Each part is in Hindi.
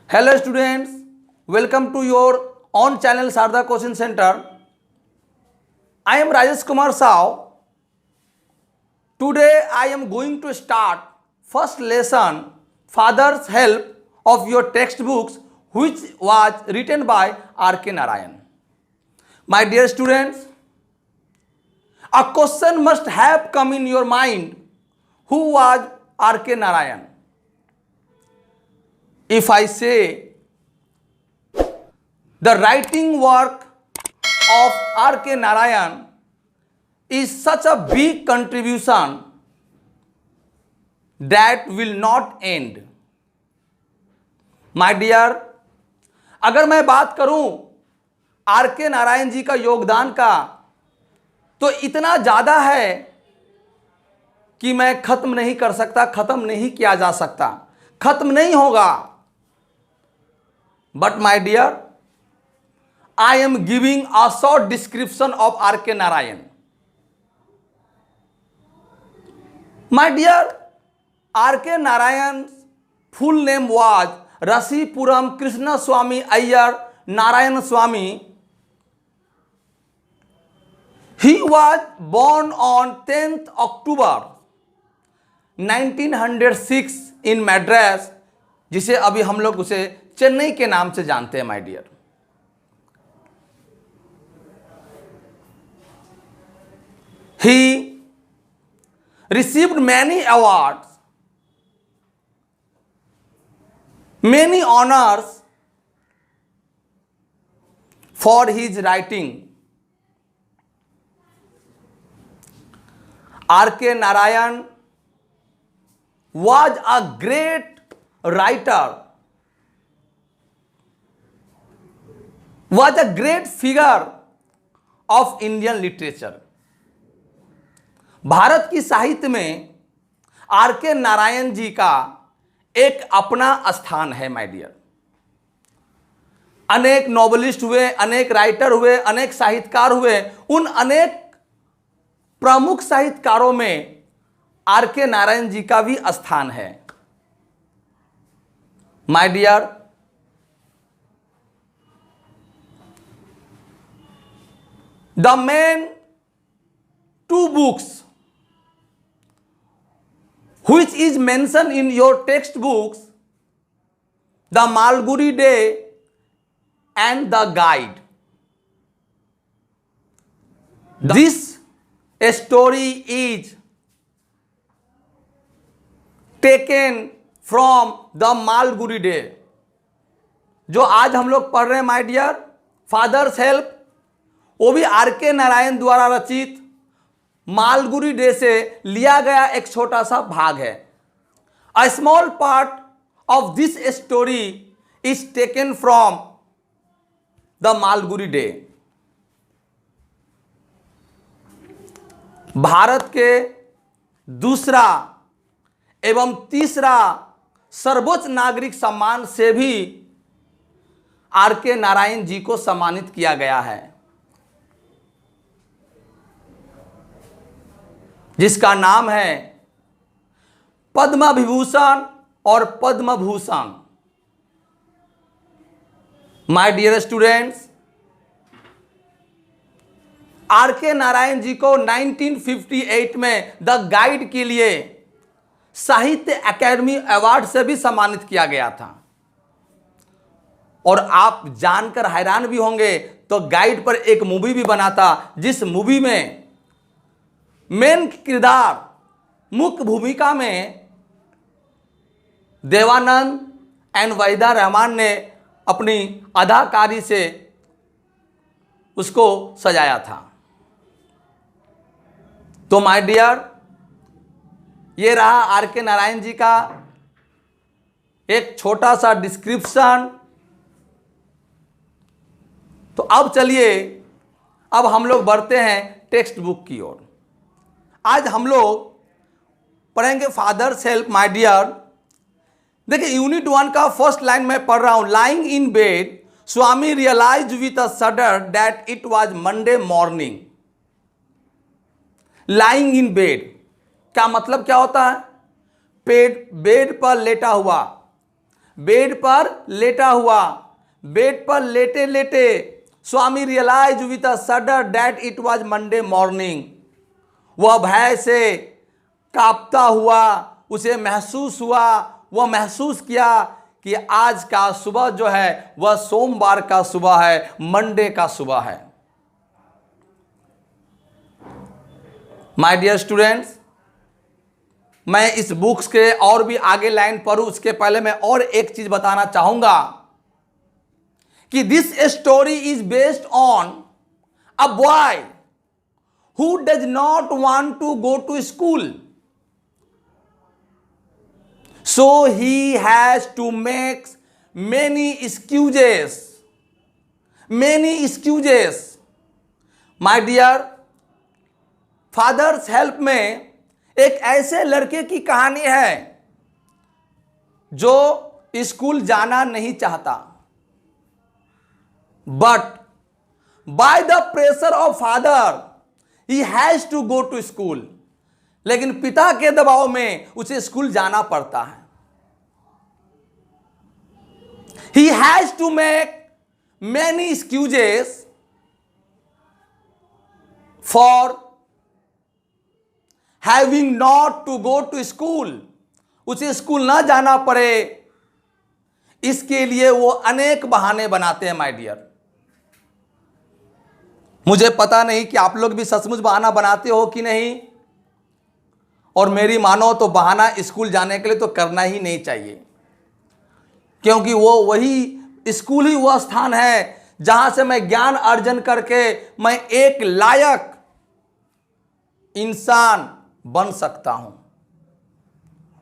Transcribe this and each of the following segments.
Hello students, welcome to your own channel Sarda Coaching Center. I am Rajesh Kumar Sao. Today I am going to start first lesson Father's Help of your textbooks which was written by R.K. Narayan. My dear students, a question must have come in your mind. Who was R.K. Narayan? If I say the writing work of R.K. Narayan is such a big contribution that will not end. My dear, अगर मैं बात करूं R.K. नारायण जी का योगदान का तो इतना ज़्यादा है कि मैं खत्म नहीं कर सकता, खत्म नहीं किया जा सकता, खत्म नहीं होगा. But my dear, I am giving a short description of R.K. Narayan. My dear, R.K. Narayan's full name was Rasipuram Krishna Swami Iyer Narayan Swami. He was born on 10th October 1906 in Madras, जिसे अभी हम लोग उसे चेन्नई के नाम से जानते हैं. My dear, he received many awards, many honors for his writing. R.K. Narayan was a great writer, was a great figure of Indian literature. Bharat की साहित्य में R.K. नारायण जी का एक अपना स्थान है. माय डियर, अनेक नॉवेलिस्ट हुए, अनेक राइटर हुए, अनेक साहित्यकार हुए. उन अनेक प्रमुख साहित्यकारों में R.K. नारायण जी का भी स्थान है. My dear, the main two books which is mentioned in your textbooks, the Malgudi Day and the Guide. This story is taken from the Malgudi Day. जो आज हम लोग पढ़ रहे हैं माय डियर, फादर्स हेल्प, वो भी R.K. नारायण द्वारा रचित मालगुडी डे से लिया गया एक छोटा सा भाग है. A small part of this story is taken from the Malgudi day. Bharat के दूसरा एवं तीसरा सर्वोच्च नागरिक सम्मान से भी R.K. नारायण जी को सम्मानित किया गया है, जिसका नाम है पद्म विभूषण और Padma Bhushan. My dear students, R.K. Narayan ji को 1958 में द गाइड के लिए साहित्य अकादमी अवार्ड से भी सम्मानित किया गया था. और आप जानकर हैरान भी होंगे, तो गाइड पर एक मूवी भी बना था, जिस मूवी में मेन किरदार, मुख्य भूमिका में देवानंद एंड वहीदा रहमान ने अपनी अदाकारी से उसको सजाया था. तो माय डियर, ये रहा R.K. नारायण जी का एक छोटा सा डिस्क्रिप्शन. तो अब चलिए, अब हम लोग बढ़ते हैं टेक्स्ट बुक की ओर. आज हम लोग पढ़ेंगे फादर्स हेल्प. माय डियर, देखिए यूनिट 1 का फर्स्ट लाइन में पढ़ रहा हूं. Lying in bed, Swami realize with a shudder that it was Monday morning. Lying in bed क्या मतलब क्या होता है? बेड पर लेटा हुआ, बेड पर लेटा हुआ, बेड पर लेटे लेटे Swami realize with a shudder that it was Monday morning. वह भय से कांपता हुआ, उसे महसूस हुआ, वह महसूस किया कि आज का सुबह जो है वह सोमवार का सुबह है, मंडे का सुबह है। माय डियर स्टूडेंट्स, मैं इस बुक्स के और भी आगे लाइन पढ़ूं उसके पहले मैं और एक चीज बताना चाहूंगा कि this story is based on a boy who does not want to go to school, so he has to make many excuses, many excuses. My dear, father's help में एक ऐसे लड़के की कहानी है जो स्कूल जाना नहीं चाहता, but by the pressure of father he has to go to school. लेकिन पिता के दबाव में उसे स्कूल जाना पड़ता है। He has to make many excuses for having not to go to school. उसे स्कूल ना जाना पड़े, इसके लिए वो अनेक बहाने बनाते हैं। माय डियर, मुझे पता नहीं कि आप लोग भी सचमुच बहाना बनाते हो कि नहीं, और मेरी मानो तो बहाना स्कूल जाने के लिए तो करना ही नहीं चाहिए, क्योंकि वो वही स्कूल ही वह स्थान है जहां से मैं ज्ञान अर्जन करके मैं एक लायक इंसान बन सकता हूं।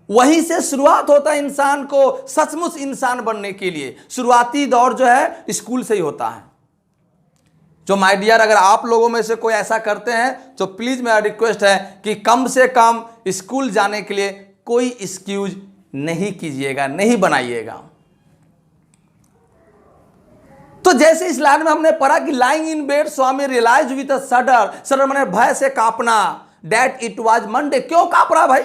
वहीं से शुरुआत होता है इंसान को सचमुच इंसान बनने के लिए। शुरुआती दौर जो है स्कूल से ही होता है। जो माय डियर, अगर आप लोगों में से कोई ऐसा करते हैं तो प्लीज मेरा रिक्वेस्ट है कि कम से कम स्कूल जाने के लिए कोई एक्सक्यूज नहीं कीजिएगा, नहीं बनाइएगा। तो जैसे इस लाइन में हमने पढ़ा कि lying in bed Swami realize with a shudder, shudder माने भय से कांपना, दैट इट वाज मंडे। क्यों कांप रहा भाई?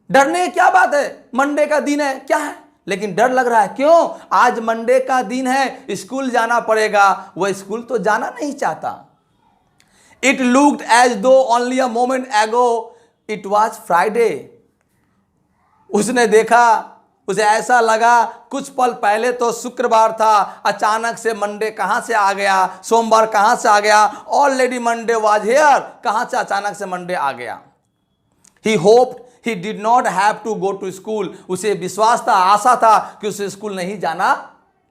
डरने की क्या बात है? मंडे का दिन है, क्या है, लेकिन डर लग रहा है। क्यों? आज मंडे का दिन है, स्कूल जाना पड़ेगा। वह स्कूल तो जाना नहीं चाहता। इट लुक्ड एज दो ओनली अ मोमेंट एगो इट वाज फ्राइडे। उसने देखा, उसे ऐसा लगा कुछ पल पहले तो शुक्रवार था, अचानक से मंडे कहां से आ गया, सोमवार कहां से आ गया, ऑलरेडी मंडे वाज हियर, कहां से अचानक से मंडे आ गया। He hoped he did not have to go to school. उसे विश्वास था, आशा था कि उसे स्कूल नहीं जाना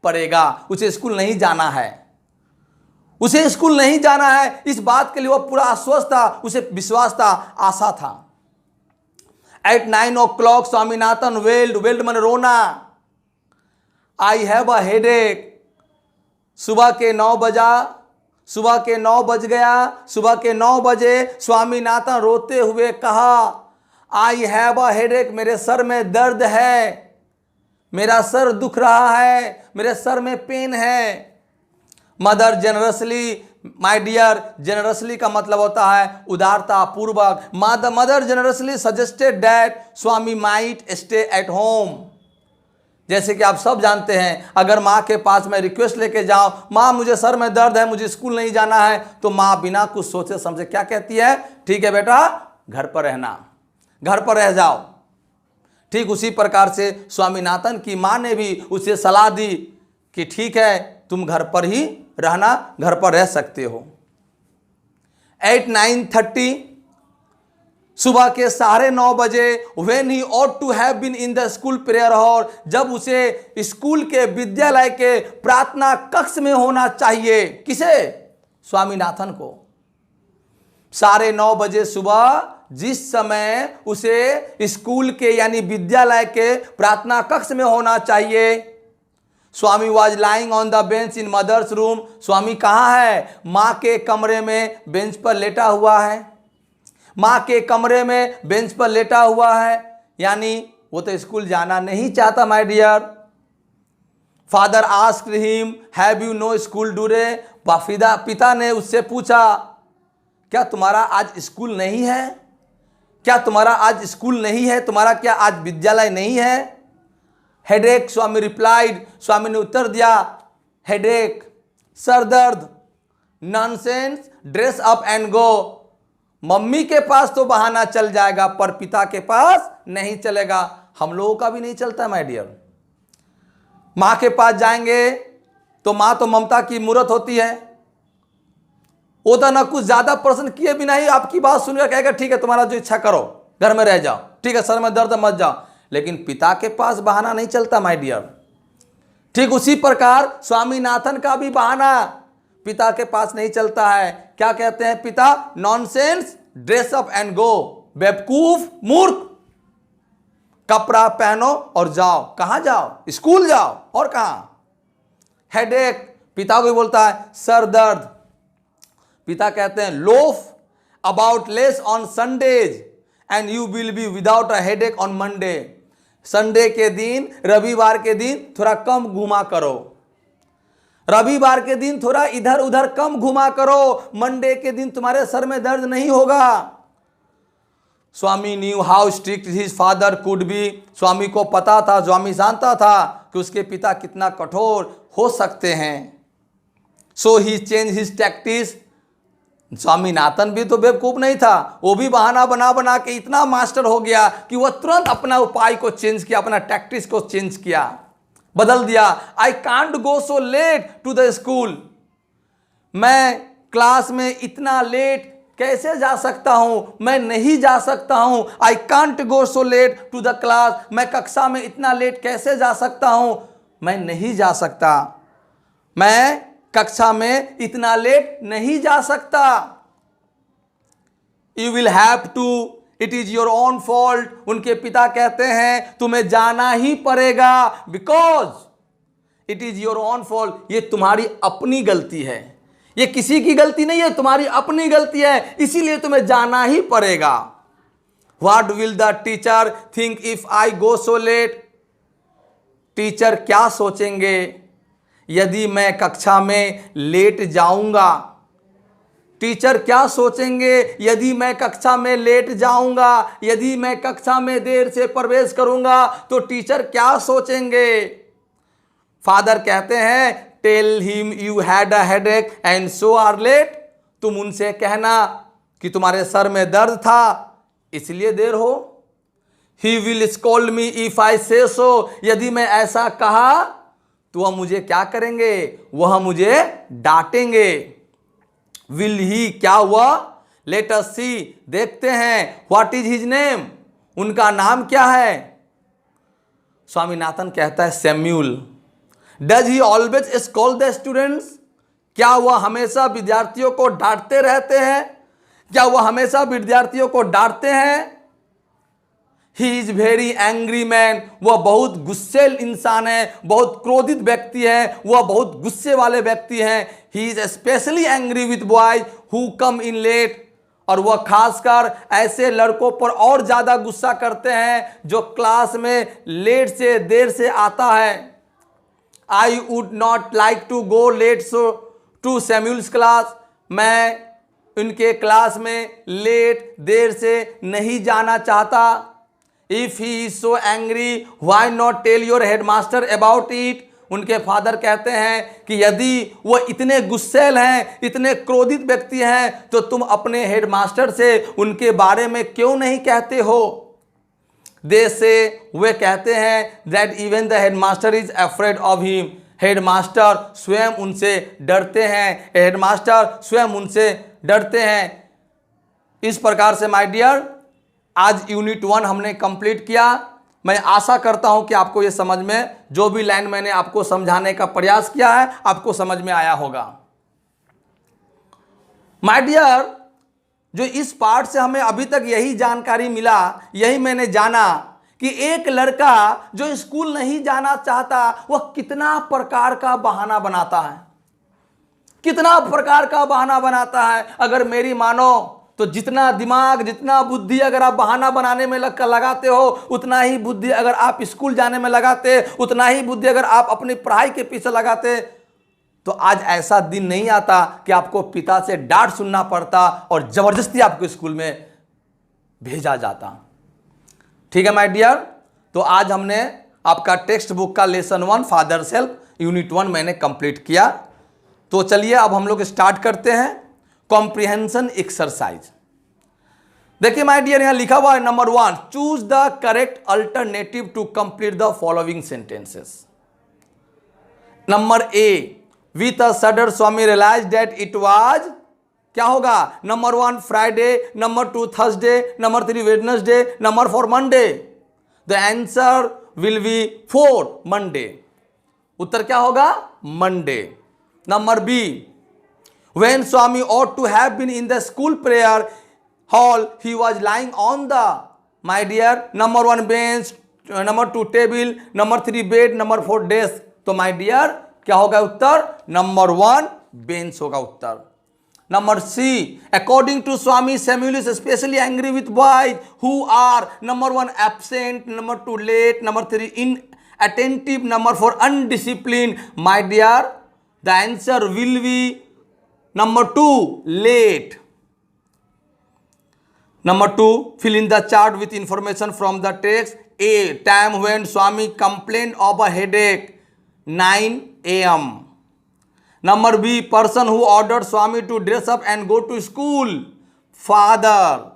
पड़ेगा, उसे स्कूल नहीं जाना है, उसे स्कूल नहीं जाना है। इस बात के लिए वह पूरा आश्वस्त था, उसे विश्वास था, आशा था। At 9 o'clock स्वामीनाथन वेल्ड मन रोना। आई हैव अ हेडेक। सुबह के 9 बज गया। सुबह के 9 बजे स्वामीनाथन रोते हुए कहा, आई हैव अ हेडेक, मेरे सर में दर्द है, मेरा सर दुख रहा है, मेरे सर में पेन है। Mother generously, my dear, generously का मतलब होता है उदारता पूर्वक। Mother generously suggested that Swami might stay at home. जैसे कि आप सब जानते हैं, अगर माँ के पास मैं रिक्वेस्ट लेके जाऊं, माँ मुझे सर में दर्द है, मुझे स्कूल नहीं जाना है, तो माँ बिना कुछ सोचे समझे क्या कहती है? ठीक है बेटा, घर पर रहना, घर पर रह जाओ। ठीक उसी प्रकार से स्वामीनाथन की माँ ने भी उसे सलाह दी कि ठीक है, तुम घर पर ही रहना, घर पर रह सकते हो। 9:30 सुबह के 9:30 बजे when he ought to have been in the school prayer hall, जब उसे स्कूल के विद्यालय के प्रार्थना कक्ष में होना चाहिए। किसे? स्वामीनाथन को। 9:30 बजे सुबह जिस समय उसे स्कूल के यानी विद्यालय के प्रार्थना कक्ष में होना चाहिए, Swami was lying on the bench in mother's room. Swami कहाँ है? माँ के कमरे में बेंच पर लेटा हुआ है। माँ के कमरे में बेंच पर लेटा हुआ है, यानी वो तो स्कूल जाना नहीं चाहता। My dear, father asked him, have you no school today? पिता ने उससे पूछा, क्या तुम्हारा आज स्कूल नहीं है? क्या तुम्हारा आज स्कूल नहीं है? तुम्हारा क्या आज विद्यालय नहीं है? हेडेक, स्वामी रिप्लाइड, स्वामी ने उत्तर दिया, हेडेक, सर दर्द, nonsense, dress up and go. Mummy के पास तो बहाना चल जाएगा पर पिता के पास नहीं चलेगा। हम लोगों का भी नहीं चलता माय डियर। मां के पास जाएंगे तो मां तो ममता की मूर्त होती है, वो तो ना कुछ ज्यादा प्रश्न किए बिना ही आपकी बात सुनकर कहेगा ठीक है तुम्हारा जो इच्छा करो, घर में रह जाओ, ठीक है सर में दर्द मत जाओ। लेकिन पिता के पास बहाना नहीं चलता माय डियर। ठीक उसी प्रकार स्वामीनाथन का भी बहाना पिता के पास नहीं चलता है। क्या कहते हैं पिता? Nonsense, dress up and go. बेवकूफ, मूर्ख, कपड़ा पहनो और जाओ। कहां जाओ? स्कूल जाओ, और कहां? हेडेक, पिता को बोलता है सर दर्द। पिता कहते हैं loaf about less on Sundays and you will be without a headache on Monday. Sunday के दिन, रविवार के दिन थोड़ा कम घुमा करो, रविवार के दिन थोड़ा इधर उधर कम घुमा करो, मंडे के दिन तुम्हारे सर में दर्द नहीं होगा। Swami knew how strict his father could be. Swami को पता था, स्वामी जानता था कि उसके पिता कितना कठोर हो सकते हैं। सो ही चेंज हिज टैक्टिस। स्वामीनाथन भी तो बेवकूफ नहीं था, वो भी बहाना बना बना के इतना मास्टर हो गया कि वह तुरंत अपना उपाय को चेंज किया, अपना टैक्टिस को चेंज किया, बदल दिया। I can't go so late to the school. मैं क्लास में इतना लेट कैसे जा सकता हूं? मैं नहीं जा सकता हूं। I can't go so late to the class. मैं कक्षा में इतना लेट कैसे जा सकता हूं? मैं नहीं जा सकता, मैं कक्षा में इतना लेट नहीं जा सकता। You will have to, it is your own fault. उनके पिता कहते हैं तुम्हें जाना ही पड़ेगा, because it is your own fault. ये तुम्हारी अपनी गलती है, ये किसी की गलती नहीं है, तुम्हारी अपनी गलती है, इसीलिए तुम्हें जाना ही पड़ेगा। What will the teacher think if I go so late. Teacher क्या सोचेंगे यदि मैं कक्षा में लेट जाऊंगा? टीचर क्या सोचेंगे यदि मैं कक्षा में लेट जाऊंगा? यदि मैं कक्षा में देर से प्रवेश करूंगा तो टीचर क्या सोचेंगे? फादर कहते हैं tell him you had a headache and so are late. तुम उनसे कहना कि तुम्हारे सर में दर्द था इसलिए देर हो। He will scold me if I से सो। यदि मैं ऐसा कहा तो वह मुझे क्या करेंगे? वह मुझे डांटेंगे। विल ही, क्या हुआ? लेट अस सी, देखते हैं। व्हाट इज हिज नेम, उनका नाम क्या है? स्वामीनाथन कहता है Samuel. Does he always scold the students. क्या वह हमेशा विद्यार्थियों को डांटते रहते हैं? क्या वह हमेशा विद्यार्थियों को डांटते हैं? He is very angry man. वह बहुत गुस्सेल इंसान है, बहुत क्रोधित व्यक्ति है, वह बहुत गुस्से वाले व्यक्ति हैं। He is specially angry with boys who come in late. और वह खासकर ऐसे लड़कों पर और ज्यादा गुस्सा करते हैं जो क्लास में लेट से, देर से आता है। I would not like to go late so to Samuel's class. मैं उनके क्लास में लेट, देर से नहीं जाना चाहता। If he is so angry why not tell your headmaster about it. उनके फादर कहते हैं कि यदि वो इतने गुस्सैल हैं, इतने क्रोधित व्यक्ति हैं, तो तुम अपने हेडमास्टर से उनके बारे में क्यों नहीं कहते हो? दे से, वे कहते हैं that even the headmaster is afraid of him. Headmaster स्वयं उनसे डरते हैं, हेडमास्टर स्वयं उनसे डरते हैं। इस प्रकार से माय डियर आज यूनिट 1 हमने कंप्लीट किया। मैं आशा करता हूं कि आपको ये समझ में, जो भी लाइन मैंने आपको समझाने का प्रयास किया है, आपको समझ में आया होगा। माय डियर, जो इस पार्ट से हमें अभी तक यही जानकारी मिला, यही मैंने जाना कि एक लड़का जो स्कूल नहीं जाना चाहता वह कितना प्रकार का बहाना बनाता है, कितना प्रकार का बहाना बनाता है। अगर मेरी मानो तो जितना दिमाग, जितना बुद्धि अगर आप बहाना बनाने में लगाते हो, उतना ही बुद्धि अगर आप स्कूल जाने में लगाते, उतना ही बुद्धि अगर आप अपनी पढ़ाई के पीछे लगाते, तो आज ऐसा दिन नहीं आता कि आपको पिता से डांट सुनना पड़ता और जबरदस्ती आपको स्कूल में भेजा जाता। ठीक है माय डियर, तो आज हमने आपका टेक्स्ट बुक का लेसन 1 फादर्स हेल्प यूनिट 1 मैंने कंप्लीट किया। तो चलिए अब हम लोग स्टार्ट करते हैं कॉम्प्रिहेंशन एक्सरसाइज। देखिए माय डियर, यहां लिखा हुआ है number 1, choose the correct alternative to complete the following sentences. Number A, with a shudder Swami realize that it was, क्या होगा? Number 1 Friday, number 2 Thursday, number 3 Wednesday, number 4 Monday. The answer will be 4 Monday. उत्तर क्या होगा? Monday. Number B, when Swami ought to have been in the school prayer hall, he was lying on the, my dear, number 1 bench, number 2 table, number 3 bed, number 4 desk। तो my dear क्या होगा उत्तर? नंबर 1 बेंच होगा उत्तर। Number C, according to Swami, Samuel is especially angry with boys who are number 1 absent, number 2 late, number 3 inattentive, number 4 undisciplined। My dear, the answer will be number 2 late। Number 2, fill in the chart with information from the text। A, time when Swami complained of a headache, 9 a.m. Number B, person who ordered Swami to dress up and go to school, father।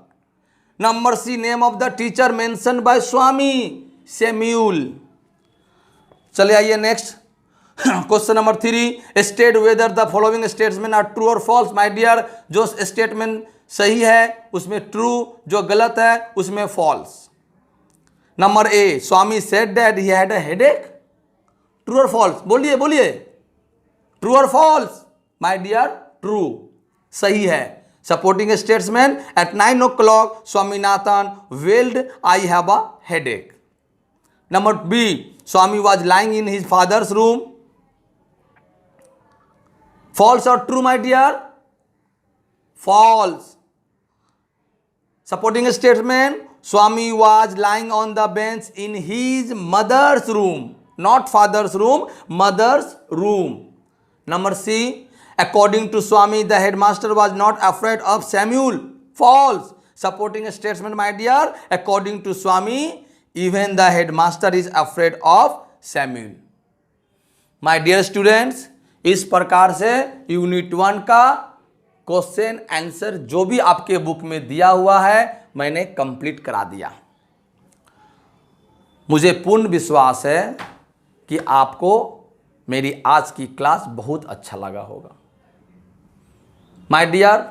Number C, name of the teacher mentioned by Swami, Samuel। चलिए आइए next question number 3, state whether the following statement are true और फॉल्स। माय डियर, जो स्टेटमेंट सही है उसमें ट्रू, जो गलत है उसमें false. Number A, Swami said that he had a headache. True और फॉल्स? बोलिए बोलिए, ट्रू और फॉल्स? माय डियर, ट्रू, सही है। Supporting statement, at 9 o'clock Swaminathan wailed I have a headache. Number B, Swami was lying in his father's room. False और true my dear? False. Supporting statement, Swami was lying on the bench in his mother's room, not father's room, mother's room. Number C, according to Swami the headmaster was not afraid of Samuel. False. Supporting statement my dear, according to Swami even the headmaster is afraid of Samuel. My dear students, इस प्रकार से यूनिट 1 का क्वेश्चन आंसर जो भी आपके बुक में दिया हुआ है मैंने कंप्लीट करा दिया। मुझे पूर्ण विश्वास है कि आपको मेरी आज की क्लास बहुत अच्छा लगा होगा। माय डियर,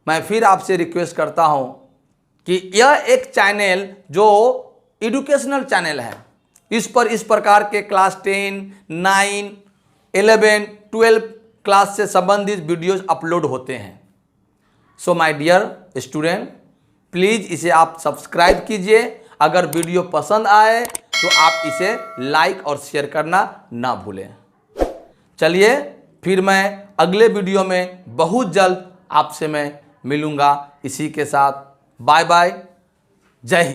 मैं फिर आपसे रिक्वेस्ट करता हूं कि यह एक चैनल जो एजुकेशनल चैनल है, इस पर इस प्रकार के क्लास 10, 9, 11, 12 क्लास से संबंधित वीडियोज अपलोड होते हैं। So my dear student, please इसे आप सब्सक्राइब कीजिए। अगर वीडियो पसंद आए तो आप इसे लाइक और शेयर करना ना भूलें। चलिए फिर मैं अगले वीडियो में बहुत जल्द आपसे मैं मिलूँगा। इसी के साथ बाय बाय, जय हिंद।